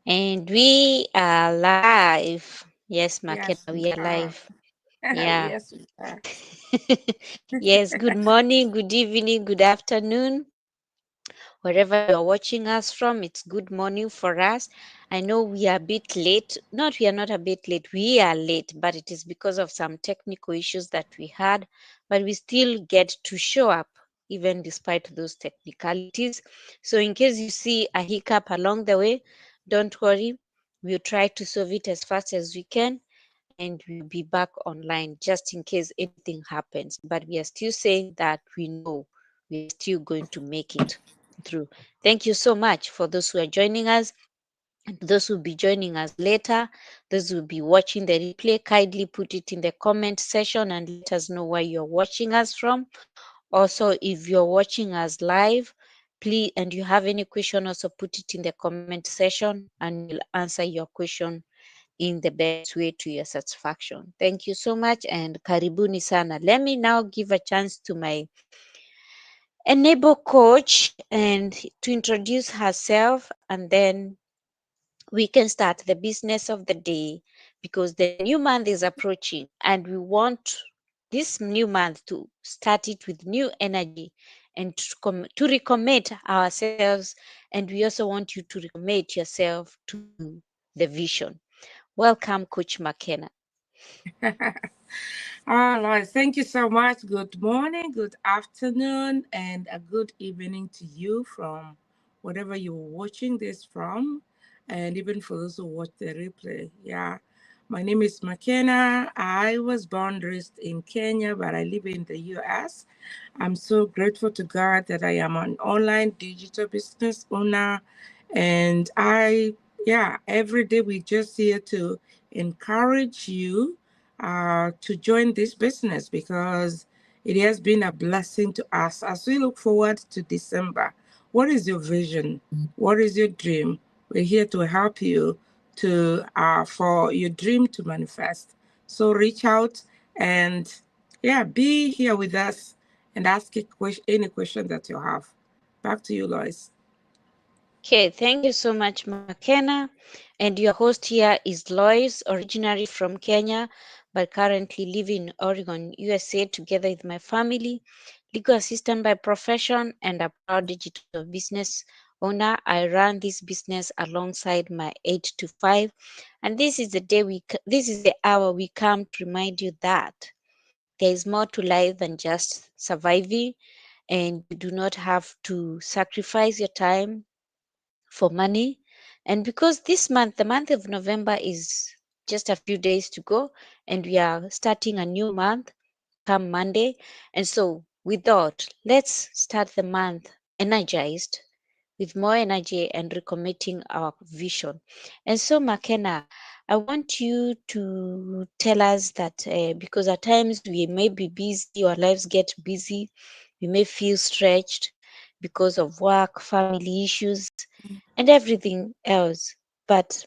And we are live. Yes, Makena, Yes, we we are are. live. Yeah. Yes, we are. Yes, good morning, good evening, good afternoon. Wherever you're watching us from, it's good morning for us. I know we are a bit late. Not we are not a bit late. We are late, but it is because of some technical issues that we had. But we still get to show up even despite those technicalities. So in case you see a hiccup along the way, don't worry. We'll try to solve it as fast as we can and we'll be back online just in case anything happens. But we are still saying that we know we are still going to make it through. Thank you so much for those who are joining us. And those who will be joining us later, those who will be watching the replay, kindly put it in the comment section and let us know where you're watching us from. Also, if you're watching us live, please, and you have any question, also put it in the comment section and we'll answer your question in the best way to your satisfaction. Thank you so much and karibuni sana. Let me now give a chance to my enable coach and to introduce herself and then we can start the business of the day because the new month is approaching and we want this new month to start it with new energy and to recommit ourselves and we also want you to recommit yourself to the vision. Welcome, Coach McKenna. All right. Thank you so much. Good morning, good afternoon, and a good evening to you from whatever you're watching this from, and even for those who watch the replay. Yeah. My name is McKenna. I was born and raised in Kenya, but I live in the US. I'm so grateful to God that I am an online digital business owner. And yeah, every day we just here to encourage you to join this business because it has been a blessing to us as we look forward to December. What is your vision? What is your dream? We're here to help you to for your dream to manifest. So reach out and yeah, be here with us and ask any question that you have. Back to you, Lois. Okay, thank you so much, McKenna. And your host here is Lois, originally from Kenya, but currently living in Oregon, USA, together with my family, legal assistant by profession, and a proud digital business owner. I run this business alongside my 8 to 5, and this is the this is the hour we come to remind you that there is more to life than just surviving, and you do not have to sacrifice your time for money. And because this month, the month of November, is just a few days to go, and we are starting a new month come Monday. And so, we thought, let's start the month energized with more energy and recommitting our vision. And so, McKenna, I want you to tell us that because at times we may be busy, our lives get busy, we may feel stretched because of work, family issues, and everything else. But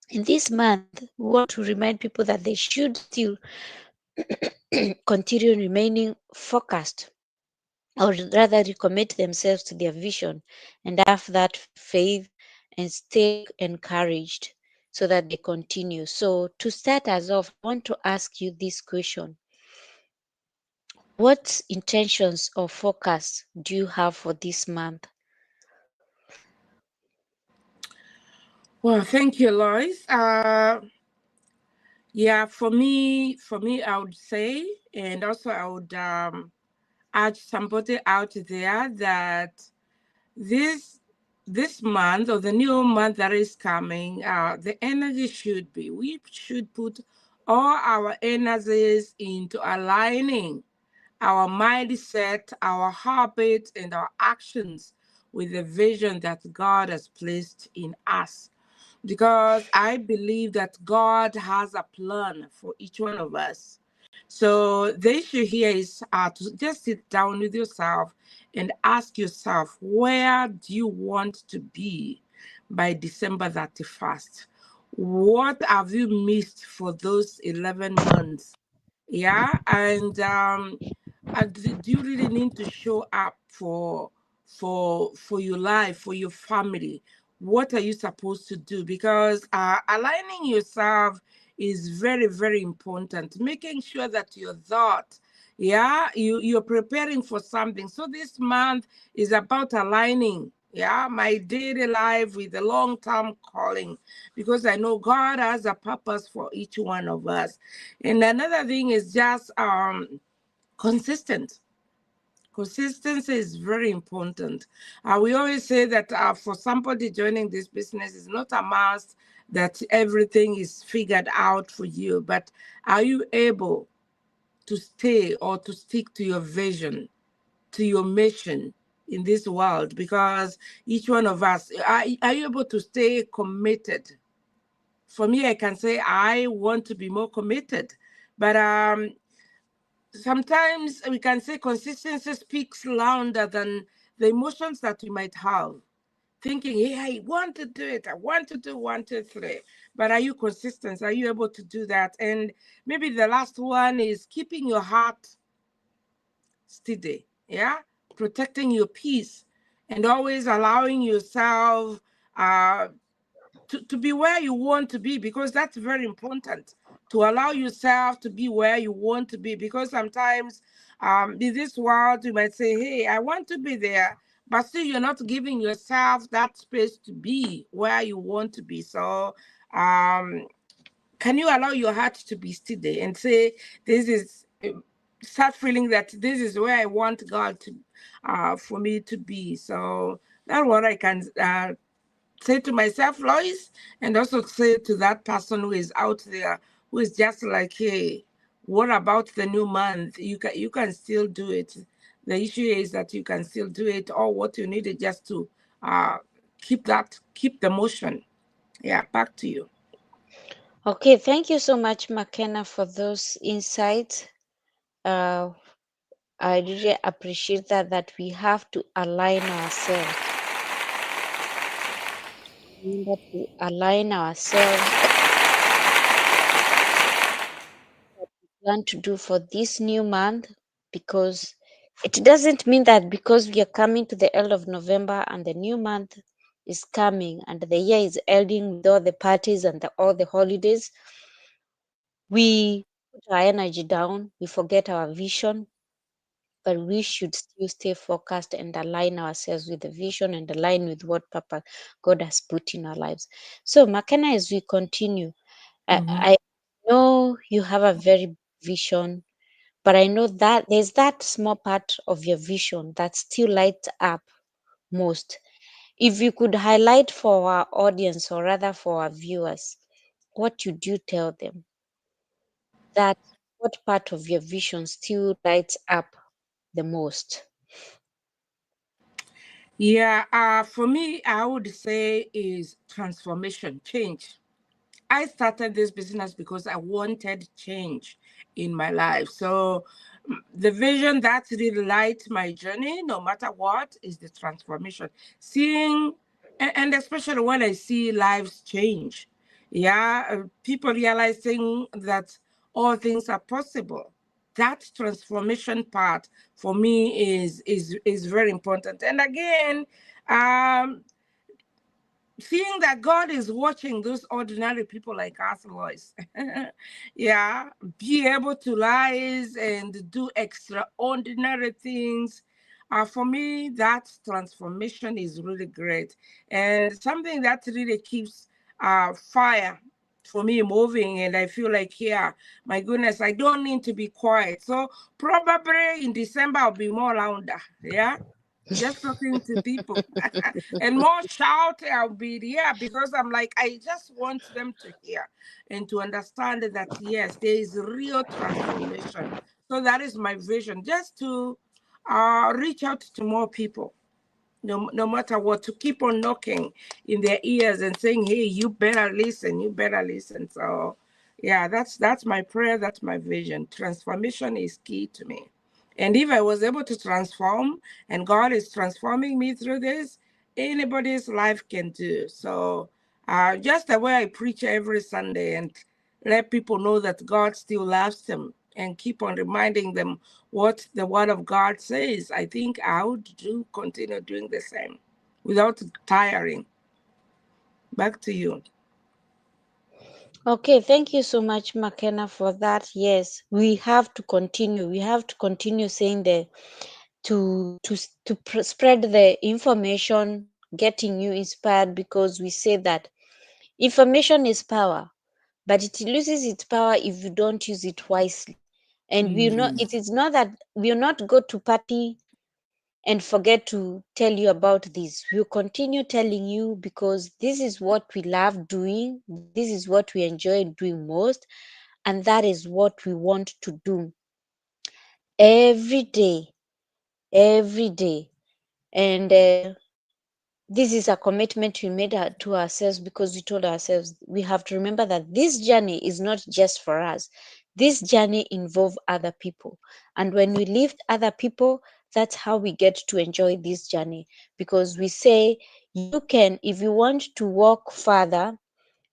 in this month, we want to remind people that they should still continue remaining focused or rather recommit themselves to their vision and have that faith and stay encouraged so that they continue. So, to start us off, I want to ask you this question: what intentions or focus do you have for this month? Well, thank you, Lois. Yeah, for me, I would say, and also I would urge somebody out there that this this month or the new month that is coming, the energy should be we should put all our energies into aligning our mindset, our habits, and our actions with the vision that God has placed in us. Because I believe that God has a plan for each one of us. So the issue here is to just sit down with yourself and ask yourself, where do you want to be by December 31st? What have you missed for those 11 months? Yeah, and do you really need to show up for your life, for your family? what are you supposed to do? Because aligning yourself is very, very important. Making sure that your thought, yeah, you're preparing for something. So this month is about aligning, yeah, my daily life with the long-term calling, because I know God has a purpose for each one of us. And another thing is just consistent. Consistency is very important. We always say that for somebody joining this business, it's not a must that everything is figured out for you, but are you able to stay or to stick to your vision, to your mission in this world? Because each one of us, are you able to stay committed? For me, I can say I want to be more committed, but sometimes we can say consistency speaks louder than the emotions that we might have. Thinking, hey, I want to do it. I want to do one, two, three. But are you consistent? Are you able to do that? And maybe the last one is keeping your heart steady. Yeah. Protecting your peace and always allowing yourself uh, to be where you want to be, because that's very important, to allow yourself to be where you want to be. Because sometimes in this world you might say, hey, I want to be there, but still you're not giving yourself that space to be where you want to be. So um, can you allow your heart to be steady and say, this is start feeling that this is where I want God to for me to be. So that's what I can say to myself, Lois, and also say to that person who is out there, who is just like, hey, what about the new month? You can still do it. The issue is that you can still do it. Or what you need is just to uh, keep the motion. Yeah, back to you. Okay, thank you so much, McKenna, for those insights. Uh, I really appreciate that we have to align ourselves. Remember to align ourselves what we plan to do for this new month, because it doesn't mean that because we are coming to the end of November and the new month is coming and the year is ending with all the parties and all the holidays, we put our energy down, we forget our vision, but we should still stay focused and align ourselves with the vision and align with what Papa God has put in our lives. So, McKenna, as we continue, Mhm. I know you have a very big vision, but I know that there's that small part of your vision that still lights up most. If you could highlight for our audience, or rather for our viewers, what would you tell them? That what part of your vision still lights up the most? Yeah, for me, I would say is transformation, change. I started this business because I wanted change in my life. So the vision that really lights my journey, no matter what, is the transformation. Seeing, and especially when I see lives change. Yeah, people realizing that all things are possible. That transformation part for me is very important. And again, um, seeing that God is watching those ordinary people like us, Lois, yeah, be able to rise and do extraordinary things. For me, that transformation is really great and something that really keeps fire for me moving. And I feel like, yeah, my goodness, I don't need to be quiet. So probably in December, I'll be more louder. Yeah, just talking to people and more shout I'll be, yeah, because I'm like, I just want them to hear and to understand that yes, there is real transformation. So that is my vision, just to reach out to more people, no matter what, to keep on knocking in their ears and saying, hey, you better listen, you better listen. So yeah, that's my prayer, that's my vision. Transformation is key to me. And if I was able to transform, and God is transforming me through this, anybody's life can do. So just the way I preach every Sunday and let people know that God still loves them and keep on reminding them what the Word of God says, I think I would continue doing the same without tiring. Back to you. Okay, thank you so much, McKenna, for that. Yes, we have to continue. We have to continue saying the spread the information, getting you inspired, because we say that information is power, but it loses its power if you don't use it wisely. And we know Mm. it is not that we will not go to party and forget to tell you about this. We'll continue telling you because this is what we love doing, this is what we enjoy doing most, and that is what we want to do every day, every day. And this is a commitment we made to ourselves, because we told ourselves we have to remember that this journey is not just for us. This journey involves other people. And when we lift other people, that's how we get to enjoy this journey. Because we say, you can, if you want to walk further,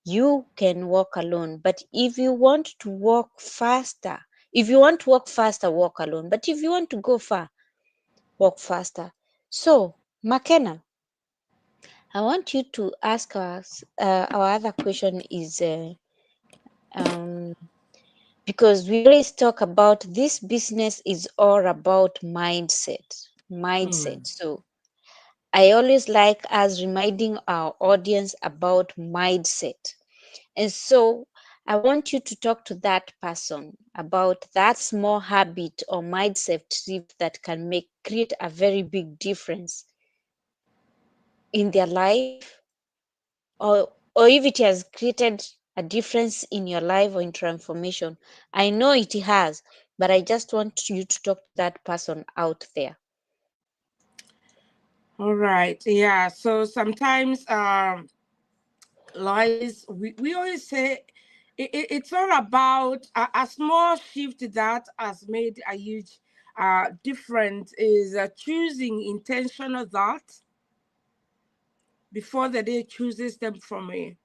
you can walk alone. But if you want to walk faster, if you want to walk faster, walk alone. But if you want to go far, walk faster. So, McKenna, I want you to ask us. Our other question is um, because we always talk about this business is all about mindset. Mindset. Mm. So I always like us reminding our audience about mindset. And so I want you to talk to that person about that small habit or mindset shift that can make create a very big difference in their life, or if it has created a difference in your life or in transformation. I know it has, but I just want you to talk to that person out there. All right. Yeah. So sometimes, Lois, we always say it's all about a small shift that has made a huge difference is choosing intentional thought before the day chooses them from me.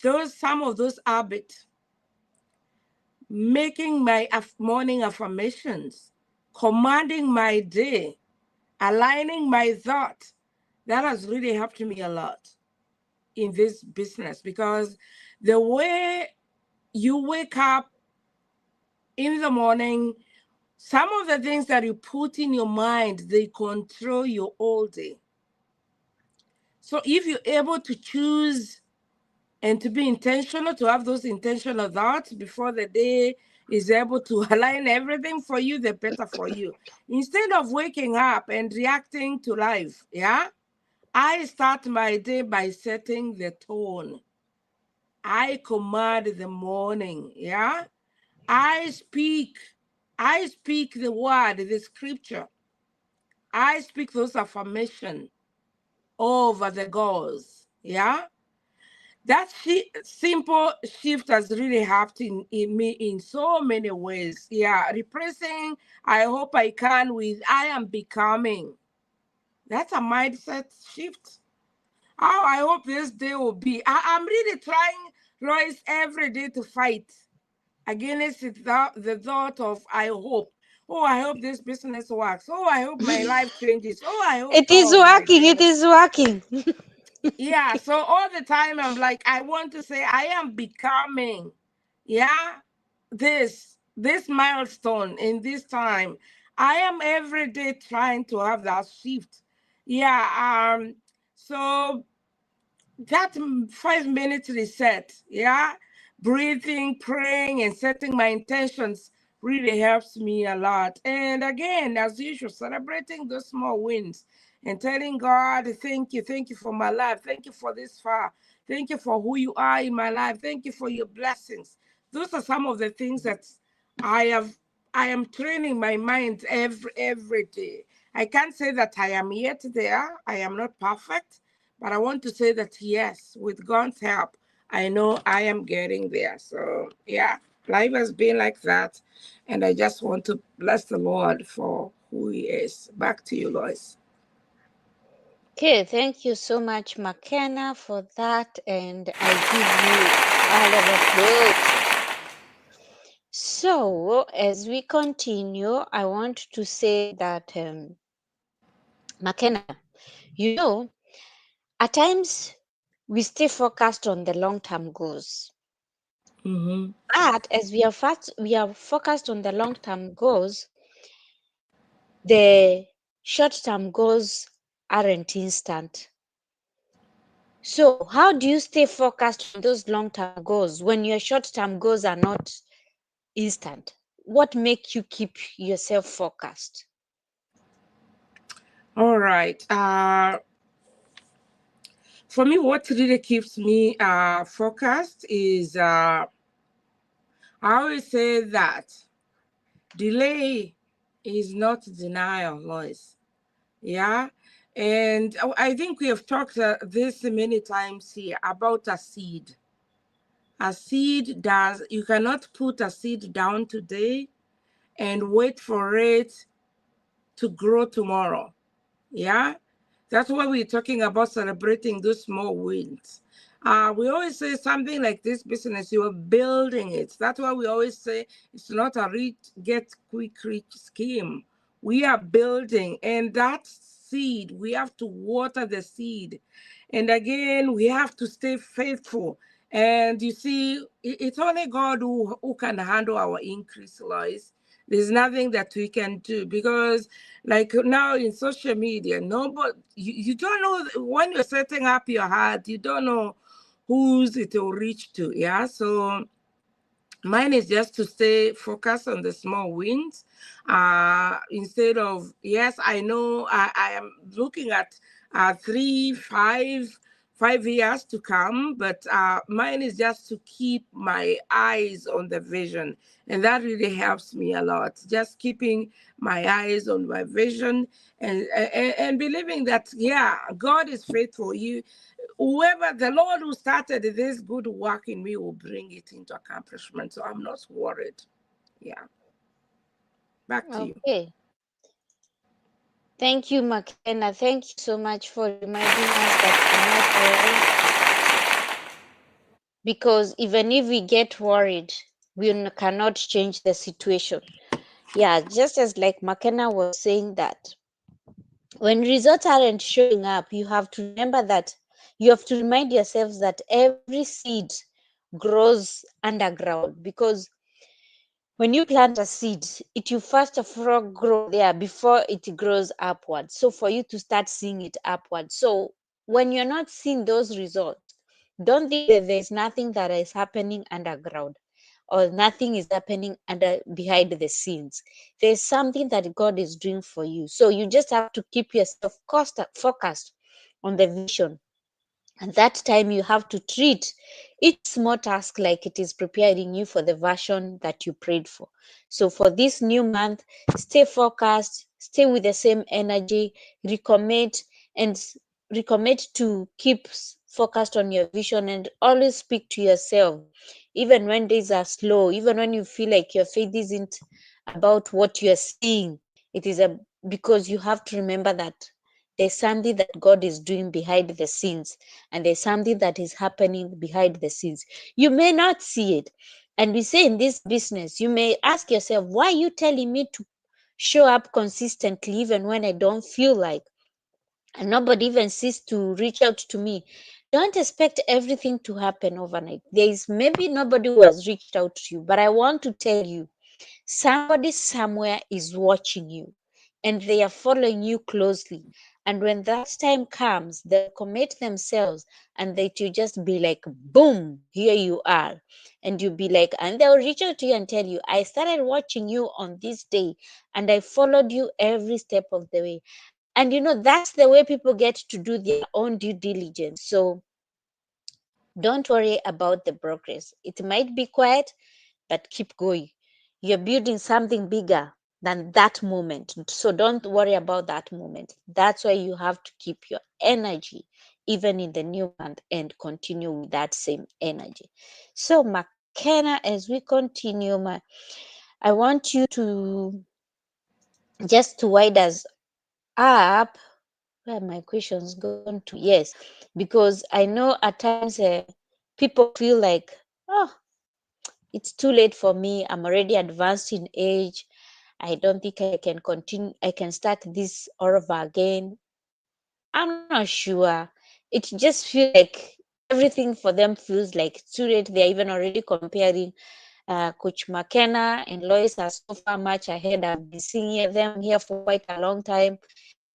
Those some of those habits, making my morning affirmations, commanding my day, aligning my thought, that has really helped me a lot in this business because the way you wake up in the morning, some of the things that you put in your mind, they control you all day. So if you're able to choose and to be intentional, to have those intentional thoughts before the day is able to align everything for you, the better for you. Instead of waking up and reacting to life, yeah, I start my day by setting the tone. I command the morning, yeah. I speak, I speak the word, the scripture. I speak those affirmation over the goals, yeah. That simple shift has really helped in me in so many ways. Yeah, replacing I hope I can with I am becoming. That's a mindset shift. How I hope this day will be. I'm really trying, Royce, every day to fight against the thought of I hope. Oh, I hope this business works. Oh, I hope my life changes. Oh, I hope. It is Oh my working. It goodness. is working. Yeah, so all the time I'm like, I want to say I am becoming, yeah, this milestone in this time. I am every day trying to have that shift. Yeah, so that 5 minute reset, yeah, breathing, praying, and setting my intentions really helps me a lot. And again, as usual, celebrating those small wins and telling God, thank you for my life, thank you for this far, thank you for who you are in my life, thank you for your blessings. Those are some of the things that I have. I am training my mind every day. I can't say that I am yet there. I am not perfect, but I want to say that yes, with God's help, I know I am getting there. So yeah, life has been like that. And I just want to bless the Lord for who He is. Back to you, Lois. Okay, thank you so much, McKenna, for that. And I give you a lot of applause. So, as we continue, I want to say that, McKenna, you know, At times, we stay focused on the long term goals. Mm-hmm. But as we are focused on the long term goals, the short term goals aren't instant. So, how do you stay focused on those long term goals when your short term goals are not instant? What makes you keep yourself focused? All right. For me, what really keeps me focused is I always say that delay is not denial, Lois. Yeah. And I think we have talked this many times here about a seed. A seed does, you cannot put a seed down today and wait for it to grow tomorrow. Yeah. That's why we're talking about celebrating those small wins. We always say something like this business, you are building it. That's why we always say it's not a get quick rich scheme. We are building, and that seed, we have to water the seed. And again, we have to stay faithful. And you see, it's only God who can handle our increase, Lois. There's nothing that we can do because like now in social media, nobody you don't know when you're setting up your heart, you don't know who's it will reach to. Yeah. So mine is just to stay focused on the small wins. Instead of, yes, I know I am looking at 5 years to come, but mine is just to keep my eyes on the vision. And that really helps me a lot. Just keeping my eyes on my vision and believing that, yeah, God is faithful. Whoever the Lord who started this good work in me will bring it into accomplishment. So I'm not worried. Yeah. Back to you. Okay. Thank you, McKenna. Thank you so much for reminding us that we're not worried, because even if we get worried, we cannot change the situation. Yeah, just as like McKenna was saying that when results aren't showing up, you have to remember that you have to remind yourselves that every seed grows underground, because when you plant a seed, it will first of all grow there before it grows upward. So for you to start seeing it upward. So when you're not seeing those results, don't think that there's nothing that is happening underground or nothing is happening under behind the scenes. There's something that God is doing for you. So you just have to keep yourself focused on the vision. And that time you have to treat each small task like it is preparing you for the version that you prayed for. So for this new month, stay focused, stay with the same energy, recommit and recommit to keep focused on your vision, and always speak to yourself. Even when days are slow, even when you feel like your faith isn't about what you're seeing, it is because you have to remember that there's something that God is doing behind the scenes, and there's something that is happening behind the scenes. You may not see it. And we say in this business, you may ask yourself, why are you telling me to show up consistently even when I don't feel like, and nobody even sees to reach out to me? Don't expect everything to happen overnight. There is maybe nobody who has reached out to you, but I want to tell you, somebody somewhere is watching you and they are following you closely. And when that time comes, they'll commit themselves and they to just be like, boom, here you are. And you'll be like, and they'll reach out to you and tell you, I started watching you on this day and I followed you every step of the way. And that's the way people get to do their own due diligence. So don't worry about the progress. It might be quiet, but keep going. You're building something bigger than that moment. So don't worry about that moment. That's why you have to keep your energy even in the new month and continue with that same energy. So, McKenna, as we continue, I want you to just to wind us up. Where my questions gone to? Yes, because I know at times people feel like, oh, it's too late for me. I'm already advanced in age. I don't think I can continue. I can start this all over again. I'm not sure. it just feel like everything for them feels like it's too late. They're even already comparing Coach McKenna and Lois are so far much ahead. I've been seeing them here for quite a long time,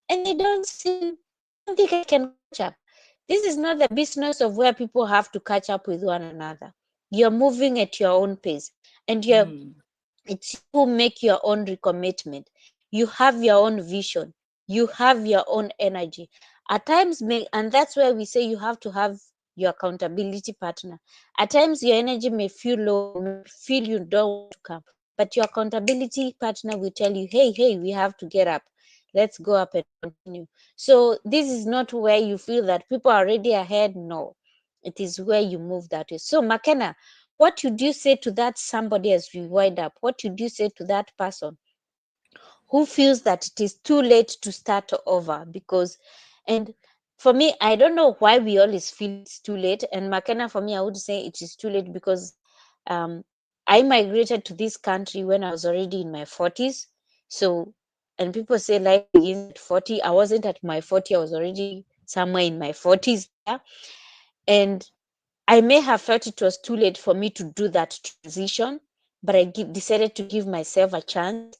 and they don't think I can catch up. This is not the business of where people have to catch up with one another. You're moving at your own pace, and Mm. it's you who make your own recommitment. You have your own vision. You have your own energy. At times, and that's where we say you have to have your accountability partner. At times, your energy may feel low. You may feel you don't want to come, but your accountability partner will tell you, "Hey, hey, we have to get up. Let's go up and continue." So this is not where you feel that people are already ahead. No, it is where you move that way. So, McKenna, what would you say to that somebody as we wind up? What would you say to that person who feels that it is too late to start over? Because, and for me, I don't know why we always feel it's too late. And McKenna, for me, I would say it is too late because um, I migrated to this country when I was already in my 40s. So, and people say life begins at 40. I wasn't at my 40, I was already somewhere in my 40s there. And I may have felt it was too late for me to do that transition, but decided to give myself a chance.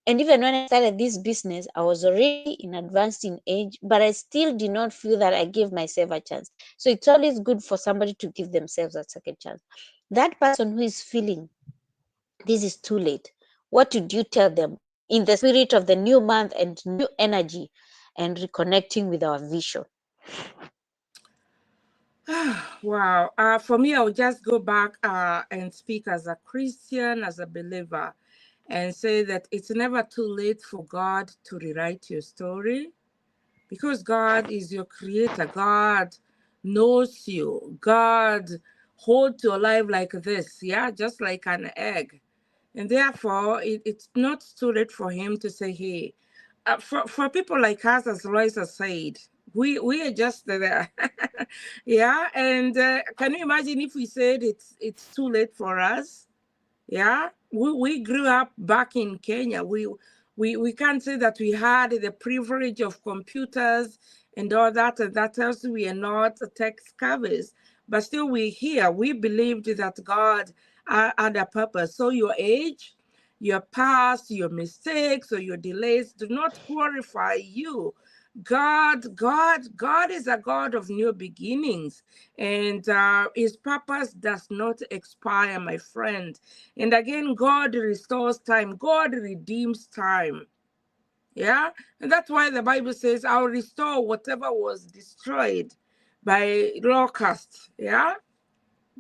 And even when I started this business, I was already in advanced in age, but I still did not feel that I gave myself a chance. So it's always good for somebody to give themselves a second chance. That person who is feeling this is too late, what would you tell them in the spirit of the new month and new energy and reconnecting with our vision? Wow. For me, I would just go back and speak as a Christian, as a believer, and say that it's never too late for God to rewrite your story because God is your creator. God knows you. God holds your life like this, yeah, just like an egg. And therefore, it's not too late for Him to say, hey, for people like us, as Loisa said, we are just there. Yeah. And can you imagine if we said it's too late for us? Yeah, we grew up back in Kenya. We can't say that we had the privilege of computers and all that, and that tells we are not tech scavengers. But still, we here. We believed that God had a purpose. So your age, your past, your mistakes, or your delays do not qualify you. God is a God of new beginnings, and His purpose does not expire, my friend. And again, God restores time. God redeems time. Yeah, and that's why the Bible says, "I'll restore whatever was destroyed by locusts." Yeah,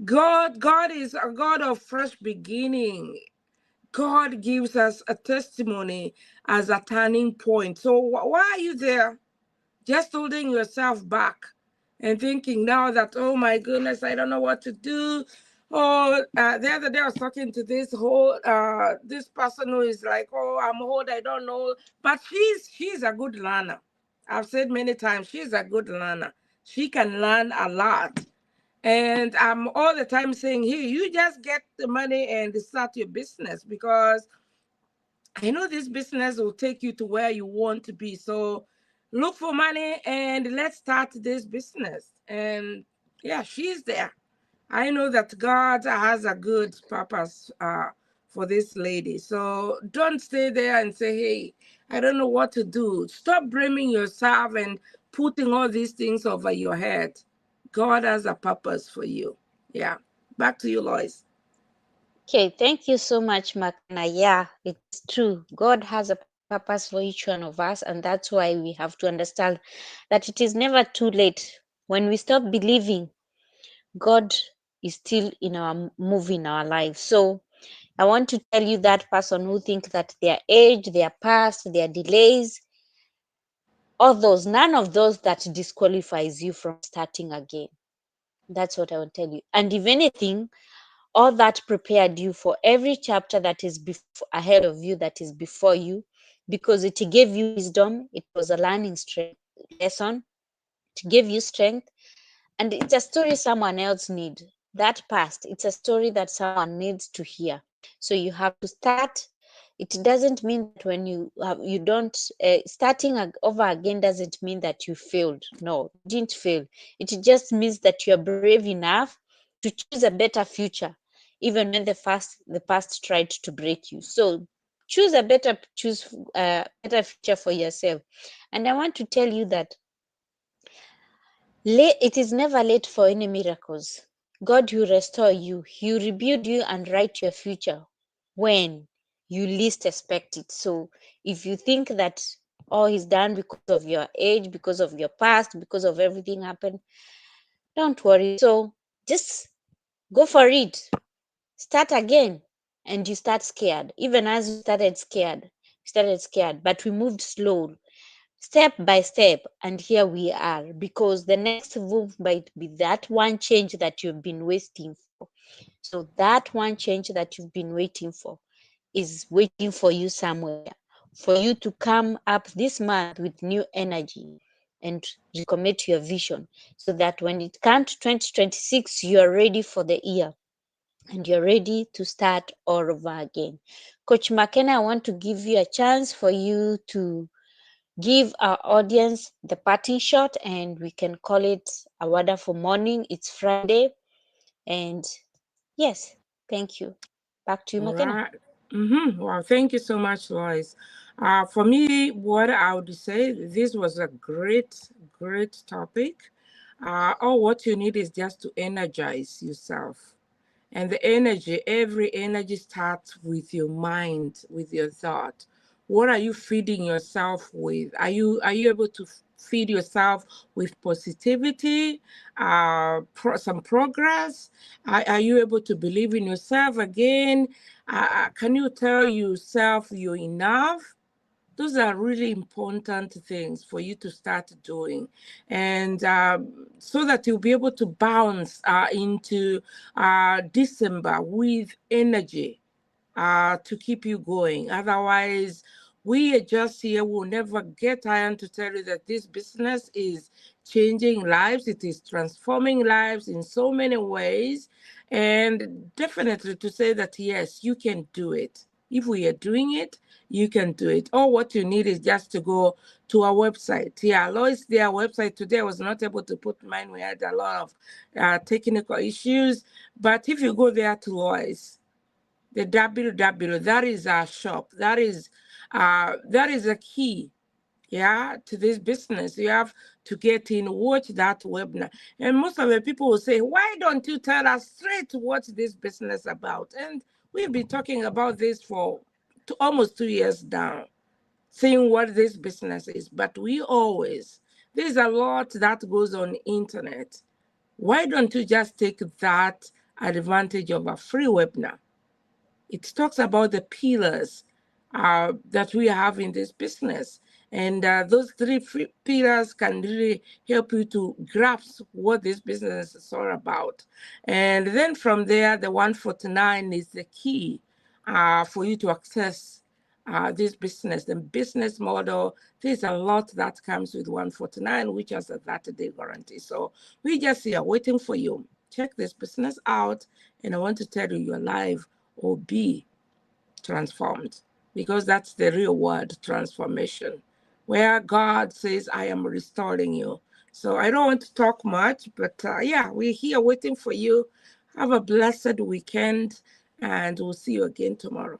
God is a God of fresh beginning. God gives us a testimony as a turning point. So why are you there? Just holding yourself back and thinking now that, oh my goodness, I don't know what to do. Oh, the other day I was talking to this person who is like, oh, I'm old, I don't know, but she's a good learner. I've said many times she's a good learner. She can learn a lot, and I'm all the time saying, hey, you just get the money and start your business because I know this business will take you to where you want to be. So look for money and let's start this business. And yeah, she's there. I know that God has a good purpose for this lady. So don't stay there and say, hey, I don't know what to do. Stop blaming yourself and putting all these things over your head. God has a purpose for you. Yeah. Back to you, Lois. Okay, thank you so much, Makana. Yeah, it is true. God has a purpose for each one of us, and that's why we have to understand that it is never too late. When we stop believing, God is still in our move in our lives. So I want to tell you that person who think that their age, their past, their delays, all those, none of those that disqualifies you from starting again. That's what I will tell you. And if anything, all that prepared you for every chapter that is ahead of you, that is before you, because it gave you wisdom. It was a learning strength lesson. It gave you strength, and it's a story someone else need. That past, it's a story that someone needs to hear. So you have to start. It doesn't mean that when you don't starting over again doesn't mean that you failed. No, you didn't fail. It just means that you're brave enough to choose a better future, even when the past tried to break you. So choose a better future for yourself. And I want to tell you that it is never late for any miracles. God will restore you. He will rebuild you and write your future when you least expect it. So if you think that all is done because of your age, because of your past, because of everything happened, don't worry. So just go for it. Start again. And you start scared. Even as we started scared, but we moved slow, step by step, and here we are, because the next move might be that one change that you've been waiting for. So that one change that you've been waiting for is waiting for you somewhere, for you to come up this month with new energy and recommit your vision, so that when it comes to 2026, you are ready for the year and you're ready to start all over again. Coach McKenna, I want to give you a chance for you to give our audience the parting shot, and we can call it a wonderful morning. It's Friday, and yes, thank you. Back to you, McKenna. Right. Wow. Thank you so much, Lois. For me, what I would say, this was a great, great topic. All what you need is just to energize yourself. And the energy, every energy starts with your mind, with your thought. What are you feeding yourself with? Are you able to feed yourself with positivity, some progress? Are you able to believe in yourself again? Can you tell yourself you're enough? Those are really important things for you to start doing, and so that you'll be able to bounce into December with energy to keep you going. Otherwise, we are just here. We'll never get tired to tell you that this business is changing lives. It is transforming lives in so many ways. And definitely to say that, yes, you can do it. If we are doing it, you can do it. All what you need is just to go to our website. Yeah, Lois, their website today, I was not able to put mine. We had a lot of technical issues. But if you go there to Lois, the www, that is our shop. That is a key, yeah, to this business. You have to get in, watch that webinar. And most of the people will say, why don't you tell us straight what this business about? And we've been talking about this for almost 2 years now, saying what this business is. But there's a lot that goes on internet. Why don't you just take that advantage of a free webinar? It talks about the pillars that we have in this business. And those three pillars can really help you to grasp what this business is all about. And then from there, the 149 is the key for you to access this business, the business model. There's a lot that comes with 149, which has a 30-day guarantee. So we just here waiting for you. Check this business out. And I want to tell you, your life will be transformed, because that's the real word, transformation, where God says, I am restoring you. So I don't want to talk much, but yeah, we're here waiting for you. Have a blessed weekend, and we'll see you again tomorrow.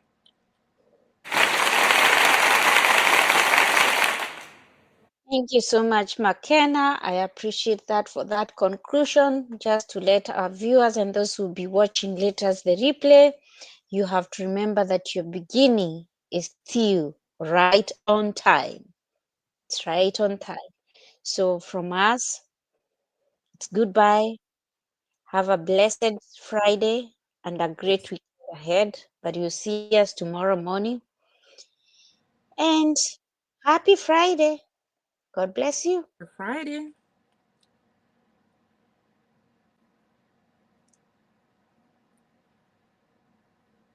Thank you so much, McKenna. I appreciate that for that conclusion. Just to let our viewers and those who will be watching later as the replay, you have to remember that your beginning is still right on time. It's right on time. So from us, it's goodbye. Have a blessed Friday and a great week ahead. But you'll see us tomorrow morning. And happy Friday. God bless you. Friday.